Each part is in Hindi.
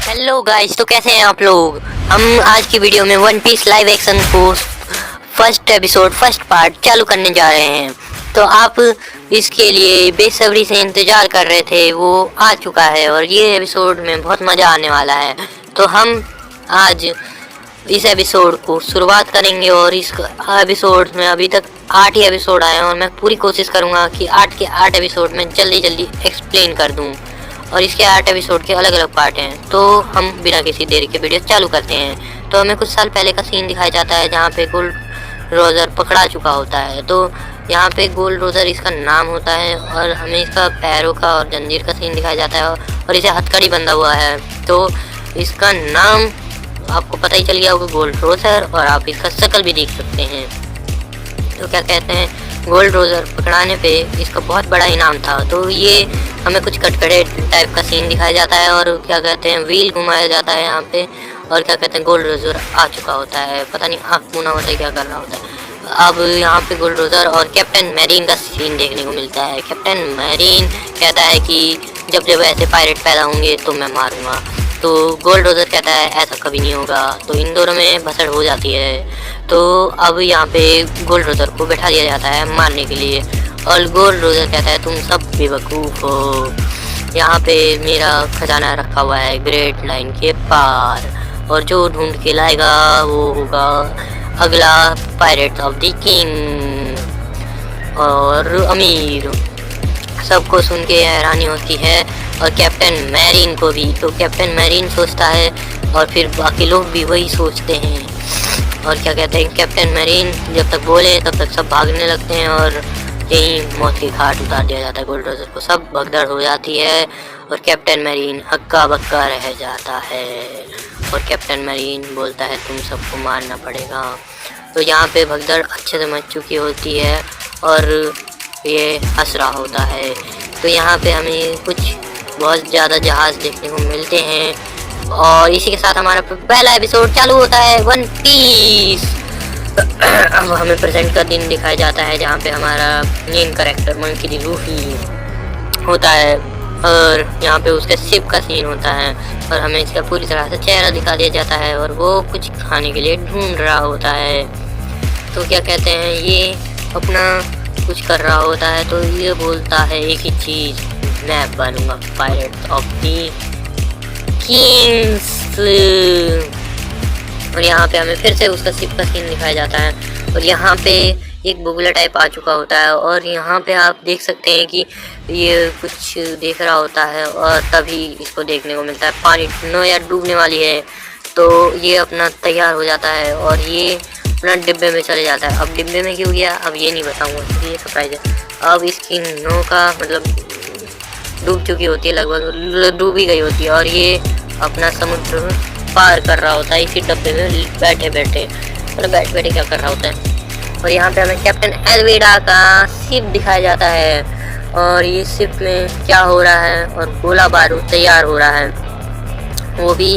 हेलो गाइस, तो कैसे हैं आप लोग। हम आज की वीडियो में वन पीस लाइव एक्शन को फर्स्ट पार्ट चालू करने जा रहे हैं। तो आप इसके लिए बेसब्री से इंतजार कर रहे थे, वो आ चुका है और ये एपिसोड में बहुत मज़ा आने वाला है। तो हम आज इस एपिसोड को शुरुआत करेंगे और इस एपिसोड में अभी तक 8 ही एपिसोड आए हैं और मैं पूरी कोशिश करूँगा कि 8 के 8 एपिसोड में जल्दी जल्दी एक्सप्लेन कर दूँ। और इसके 8 एपिसोड के अलग अलग पार्ट हैं। तो हम बिना किसी देरी के वीडियो चालू करते हैं। तो हमें कुछ साल पहले का सीन दिखाया जाता है जहाँ पे गोल्ड रोजर पकड़ा चुका होता है। तो यहाँ पे गोल्ड रोजर इसका नाम होता है और हमें इसका पैरों का और जंजीर का सीन दिखाया जाता है और इसे हथकड़ी बंधा हुआ है। तो इसका नाम आपको पता ही चल गया होगा, गोल्ड रोजर, और आप इसका शक्ल भी देख सकते हैं। तो क्या कहते हैं, गोल्ड रोजर पकड़ाने पे इसका बहुत बड़ा इनाम था। तो ये हमें कुछ कटकड़े टाइप का सीन दिखाया जाता है और क्या कहते हैं, व्हील घुमाया जाता है यहाँ पे। और क्या कहते हैं, गोल्ड रोजर आ चुका होता है, पता नहीं आँख मुना होता है, क्या कर रहा होता है। अब यहाँ पे गोल्ड रोजर और कैप्टन मैरीन का सीन देखने को मिलता है। कैप्टन मैरीन कहता है कि जब जब ऐसे पायरेट पैदा होंगे तो मैं मारूंगा। तो गोल्ड रोजर कहता है ऐसा कभी नहीं होगा। तो इन दोनों में भसड़ हो जाती है। तो अब यहाँ पे गोल्ड रोजर को बैठा दिया जाता है मारने के लिए और गोल्ड रोजर कहता है तुम सब बेवकूफ़ हो, यहाँ पे मेरा खजाना रखा हुआ है ग्रेट लाइन के पार, और जो ढूंढ के लाएगा वो होगा अगला पायरेट ऑफ द किंग और अमीर। सबको सुन के हैरानी होती है और कैप्टन मैरीन को भी। तो कैप्टन मैरीन सोचता है और फिर बाकी लोग भी वही सोचते हैं। और क्या कहते हैं, कैप्टन मैरीन जब तक बोले तब तक सब भागने लगते हैं और यही मौत की घाट उतार दिया जाता है गोल्ड रोजर को। सब भगदड़ हो जाती है और कैप्टन मैरीन हक्का बक्का रह जाता है। और कैप्टन मैरीन बोलता है तुम सबको मारना पड़ेगा। तो यहाँ पे भगदड़ अच्छे से मच चुकी होती है और ये हंस रहा होता है। तो यहाँ पे हमें कुछ बहुत ज़्यादा जहाज़ देखने को मिलते हैं और इसी के साथ हमारा पहला एपिसोड चालू होता है, वन पीस। अब हमें प्रेजेंट का दिन दिखाया जाता है जहाँ पे हमारा main character monkey D Luffy होता है और यहाँ पे उसके शिप का सीन होता है और हमें इसका पूरी तरह से चेहरा दिखा दिया जाता है और वो कुछ खाने के लिए ढूंढ रहा होता है। तो क्या कहते हैं, ये अपना कुछ कर रहा होता है। तो ये बोलता है एक ही चीज़, मैं बनूंगा पायरेट ऑफ द किंग्स। और यहाँ पे हमें फिर से उसका शिप का सीन दिखाया जाता है और यहाँ पे एक बुगला टाइप आ चुका होता है और यहाँ पे आप देख सकते हैं कि ये कुछ देख रहा होता है और तभी इसको देखने को मिलता है पानी नो यार डूबने वाली है। तो ये अपना तैयार हो जाता है और ये अपना डिब्बे में चले जाता है। अब डिब्बे में क्यों गया अब ये नहीं बताऊंगा क्योंकि ये सरप्राइज है। अब इसकी नौका मतलब डूब चुकी होती है, लगभग डूब ही गई होती है और ये अपना समुद्र पार कर रहा होता है इसी डब्बे में बैठे बैठे, मतलब बैठे बैठे क्या कर रहा होता है। और यहाँ पे हमें कैप्टन एल्विडा का शिप दिखाया जाता है और ये शिप में क्या हो रहा है और गोला बारूद तैयार हो रहा है, वो भी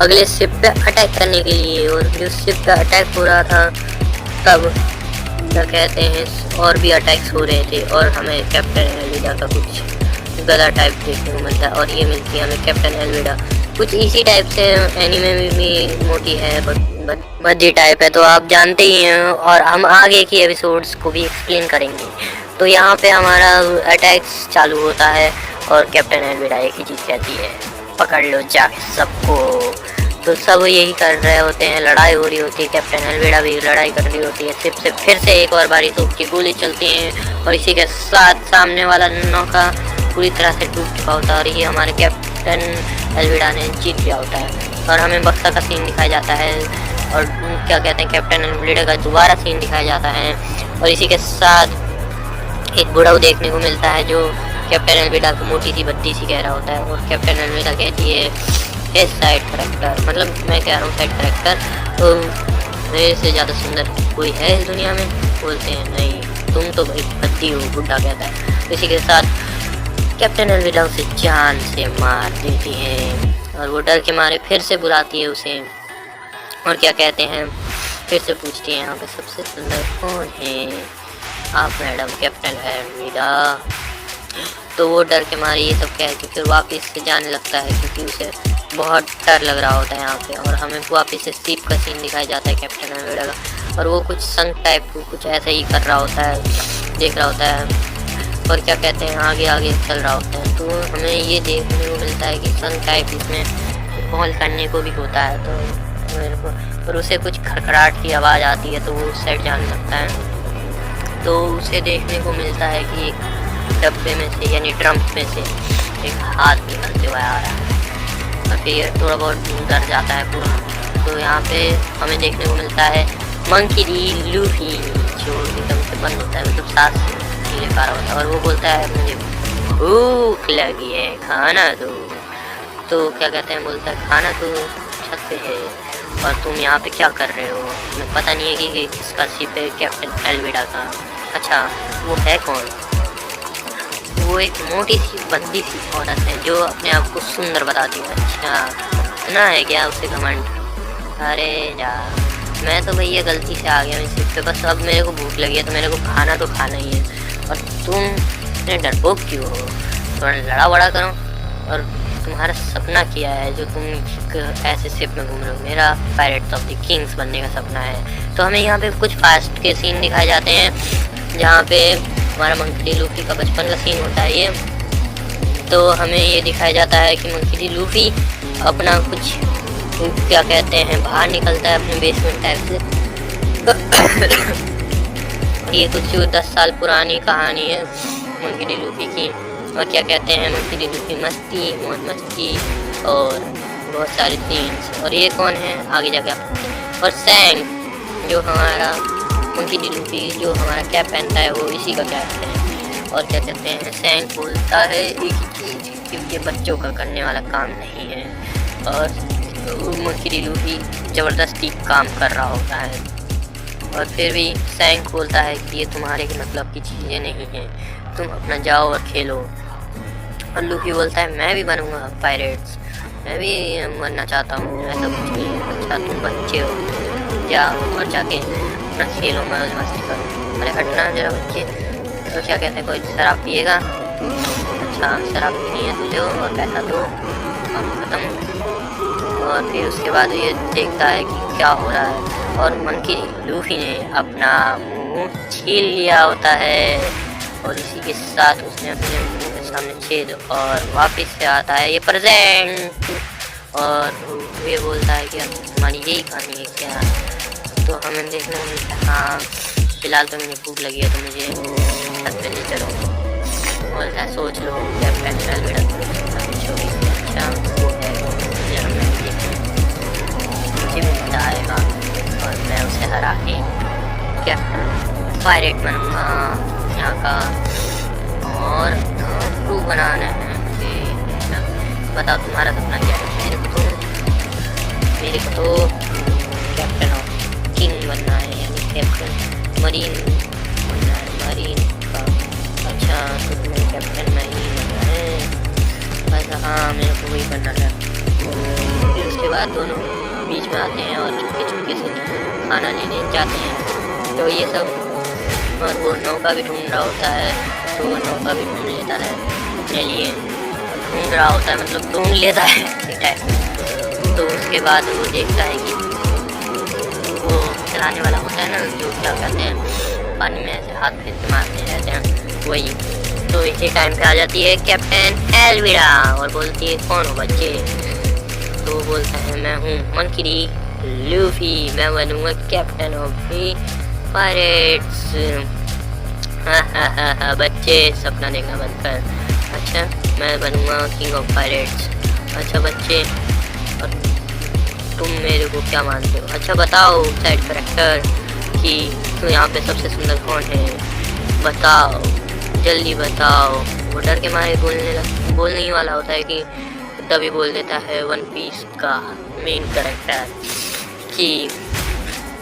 अगले शिप पे अटैक करने के लिए। और जो शिप पे अटैक हो रहा था तब क्या कहते हैं और भी अटैक्स हो रहे थे और हमें कैप्टन एल्विडा का कुछ गदा टाइप देखने को मिलता है और ये मिलती है हमें कैप्टन एल्विडा कुछ इसी टाइप से। एनीमे में भी मोटी है, बद्दी टाइप है, तो आप जानते ही हैं और हम आगे की एपिसोड्स को भी एक्सप्लेन करेंगे। तो यहाँ पे हमारा अटैक्स चालू होता है और कैप्टन एल्विडा एक ही चीज़ कहती है, पकड़ लो जाके सबको। तो सब यही कर रहे होते हैं, लड़ाई हो रही होती है, कैप्टन एल्विडा भी लड़ाई कर रही होती है। शिप से फिर से एक और बारी तोप की गोली चलती हैं और इसी के साथ सामने वाला नौका पूरी तरह से टूट चुका होता है और ये हमारे कैप्टन एल्विडा ने जीत लिया होता है। और हमें बक्सा का सीन दिखाया जाता है और क्या कहते हैं, कैप्टन एल्विडा का दोबारा सीन दिखाया जाता है और इसी के साथ एक बुढ़ाऊ देखने को मिलता है जो कैप्टन एल्विडा को मोटी सी बद्दी सी कह रहा होता है और कैप्टन एल्विडा कहती है ए साइड करेक्टर, मतलब मैं कह रहा हूँ साइड करेक्टर, तो मेरे से ज़्यादा सुंदर कोई है इस दुनिया में। बोलते हैं नहीं तुम तो भाई बद्दी हो, बुढ़ा कहता है। इसी के साथ कैप्टन एल्विडा उसे जान से मार देती है और वो डर के मारे फिर से बुलाती है उसे और क्या कहते हैं, फिर से पूछती है यहाँ पे सबसे सुंदर कौन है। आप मैडम कैप्टन एल्विडा। तो वो डर के मारे ये सब कह के फिर वापस से जाने लगता है, क्योंकि उसे बहुत डर लग रहा होता है यहाँ पे। और हमें वापस से शिप का सीन दिखाया जाता है कैप्टन अमेरिका का, और वो कुछ संग टाइप कुछ ऐसा ही कर रहा होता है, देख रहा होता है और क्या कहते हैं आगे आगे चल रहा होता है। तो हमें ये देखने को मिलता है कि संग टाइप इसमें कॉल करने को भी होता है। तो मेरे को और उसे कुछ खड़खड़ाहट की आवाज़ आती है, तो वो उस साइड जाने लगता है। तो उसे देखने को मिलता है कि एक डब्बे में से यानी ड्रम में से एक हाथ निकलते हुए आ रहा है, और फिर थोड़ा बहुत डर जाता है पूरा। तो यहाँ पे हमें देखने को मिलता है मंकी डी लूफी, जो एकदम से बंद होता है, मतलब सांस ले पा रहा होता है, और वो बोलता है मुझे भूख लगी है, खाना दो। तो क्या कहते हैं, बोलता है खाना तो छत पे है, और तुम यहाँ पे क्या कर रहे हो? तुम्हें पता नहीं है कि किसका शिप है, कैप्टन एल्विडा का। अच्छा, वो है कौन? वो एक मोटी सी बंदी सी औरत है जो अपने आप को सुंदर बताती है। अच्छा, सुना है क्या उससे घमंड? अरे यार, मैं तो भैया गलती से आ गया इस शिप पे, बस अब मेरे को भूख लगी है तो मेरे को खाना तो खाना ही है, और तुम इतने डरपोक क्यों हो? थोड़ा लड़ा बड़ा करो। और तुम्हारा सपना क्या है जो तुम ऐसे शिप में घूम रहे हो? मेरा पायरेट्स ऑफ द किंग्स बनने का सपना है। तो हमें यहाँ पे कुछ फास्ट के सीन दिखाए जाते हैं, जहाँ पे हमारा मंकी डी लूफी का बचपन का सीन होता है ये। तो हमें ये दिखाया जाता है कि मंकी डी लूफी अपना कुछ क्या कहते हैं बाहर निकलता है अपने बेसमेंट टाइप से। ये कुछ 10 साल पुरानी कहानी है मंकी डी लूफी की, और क्या कहते हैं मंकी डी लूफी मस्ती मौज मस्ती और बहुत सारे सीन्स। और ये कौन है आगे जाके आप, और सैंग जो हमारा मंकी डी लूफी जो हमारा कैप पहनता है वो इसी का कैप है। और क्या कहते हैं सैंग बोलता है एक ही चीज़ कि ये बच्चों का करने वाला काम नहीं है, और मंकी डी लूफी ज़बरदस्ती काम कर रहा होता है। और फिर भी सैंग बोलता है कि ये तुम्हारे मतलब की चीज़ें नहीं हैं, तुम अपना जाओ और खेलो। और लूफी बोलता है मैं भी बनूंगा पायरेट्स, मैं भी बनना चाहता हूँ, ऐसा कुछ नहीं है। अच्छा, तुम बच्चे हो, जाओ और जाके अपना खेलो, मौज मस्ती करो। अरे हटना जरा बच्चे। तो क्या कहते हैं कोई शराब पिएगा? अच्छा, शराब पीनी है तुझे और पैसा दो, अब खत्म। और फिर उसके बाद ये देखता है कि क्या हो रहा है, और मंकी लूफी ने अपना मुंह छील लिया होता है, और इसी के साथ उसने अपने मुंह के सामने छेद, और वापस से आता है ये प्रेजेंट, और ये बोलता है कि हमारी यही कहानी है क्या? तो हमें देखने को मिलता है हाँ फिलहाल तो मुझे भूख लगी है तो मुझे छत पे ले चलो, बोलता है सोच लो कैप्टन एल्विडा। अच्छा वो है मुझे भी मजा आएगा, और मैं उसे हरा के क्या पायरेट बनूँगा यहाँ का, और क्रू बनाना है मुझे। बताओ तुम्हारा सपना क्या है? मेरे को तो कैप्टन ऑफ किंग बनना है, यानी कैप्टन मरीन बनना है, मरीन का। अच्छा, तो तुम्हें कैप्टन मरीन बनना है? बस हाँ, मेरे को वही बनना है। फिर उसके बाद दोनों बीच में आते हैं और चुपके चुपके से खाना लेने जाते हैं। तो ये सब, और वो नौका भी ढूंढ रहा होता है, तो वो नौका भी ढूंढ लेता है अपने लिए, ढूंढ रहा होता है मतलब ढूंढ लेता है। तो उसके बाद वो देखता है कि वो चलाने वाला होता है ना, जो क्या कहते हैं पानी में ऐसे हाथ फेर के मारते रहते हैं, वही। तो इसी टाइम पे आ जाती है कैप्टन एल्विडा और बोलती है कौन हो बच्चे? तो वो बोलता है मैं हूँ मंकी डी लूफी, मैं बनूँगा कैप्टन ऑफ दी पायरेट्स। हाँ बच्चे, सपना देखना बंद कर। अच्छा, मैं बनूँगा किंग ऑफ पायरेट्स। अच्छा बच्चे, और तुम मेरे को क्या मानते हो? अच्छा बताओ साइड कैरेक्टर कि तो यहाँ पे सबसे सुंदर कौन है, बताओ जल्दी बताओ। वो डर के मारे बोलने ही वाला होता है कि तभी बोल देता है वन पीस का मेन कैरेक्टर कि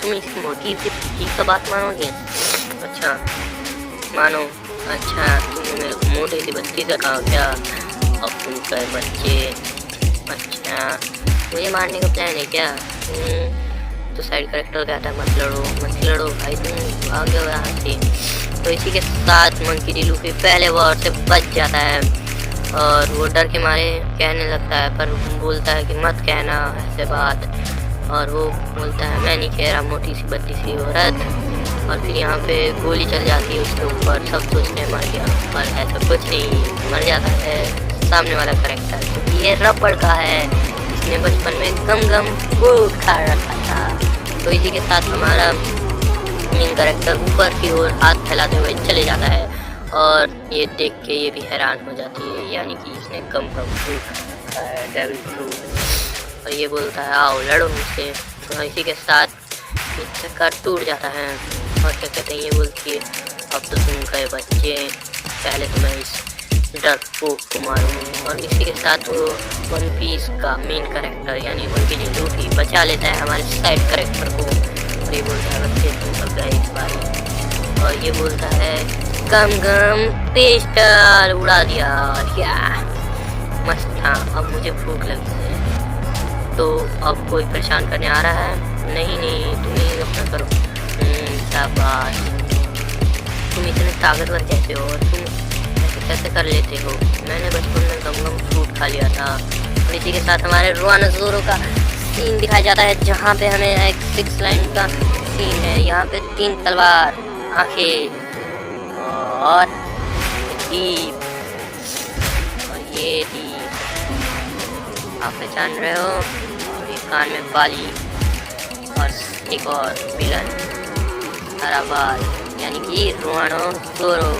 तुम इसकी मोटी सी ठीक का बात मानोगे? अच्छा मानो। अच्छा तुमने मेरे को मोटी सी बच्ची से कहा क्या? अब तुम कर बच्चे। अच्छा मुझे मारने का प्लान है क्या? तो साइड कैरेक्टर कहता है मत लड़ो भाई, तुम भाग जाओ यहाँ से। तो इसी के साथ मंकी डी लूफी पहले वॉर से बच जाता है और वो डर के मारे कहने लगता है, पर बोलता है कि मत कहना ऐसे बात। और वो बोलता है मैं नहीं कह रहा, मोटी सी बत्ती सी औरत। और फिर यहाँ पे गोली चल जाती है उसके ऊपर, सब सोचते हैं मर गया, पर ऐसा कुछ नहीं, मर जाता है सामने वाला कैरेक्टर क्योंकि ये रबड़ का है, इसने बचपन में गम फ्रूट खा रखा था। तो इसी के साथ हमारा मेन कैरेक्टर ऊपर की ओर हाथ फैलाते हुए चले जाता है और ये देख के ये भी हैरान हो जाती है, यानी कि इसने गम फ्रूट खाया है, डेविल फ्रूट। और ये बोलता है आओ लड़ो मुझसे। तो इसी के साथ चक्कर टूट जाता है और क्या कहते हैं, ये बोलती है अब तो तुम गए बच्चे, पहले तो मैं इस डरपोक को मारूंगी। और इसी के साथ वो वन पीस का मेन कैरेक्टर यानी मंकी डी लूफी बचा लेता है हमारे साइड कैरेक्टर को। और ये बोलता है बच्चे तुम सब गए इस बार। और ये बोलता है गम पिस्टल उड़ा दिया, क्या मस्त था। अब मुझे भूख लगी है, तो अब कोई परेशान करने आ रहा है? नहीं तुम ही अपना करो। शाबाश, तुम इतने ताकतवर कैसे हो और तुम ऐसे कैसे कर लेते हो? मैंने बचपन में गम फ्रूट खा लिया था। और इसी के साथ हमारे रोआनोज़ोरो का सीन दिखाया जाता है जहाँ पे हमें एक 6 लाइन का सीन है। यहाँ पे 3 तलवार, आंखें और जीभ, और ये थी आप पहचान रहे हो, कान में बाली और एक और विलन हरा बाल यानी कि रोआनोज़ोरो।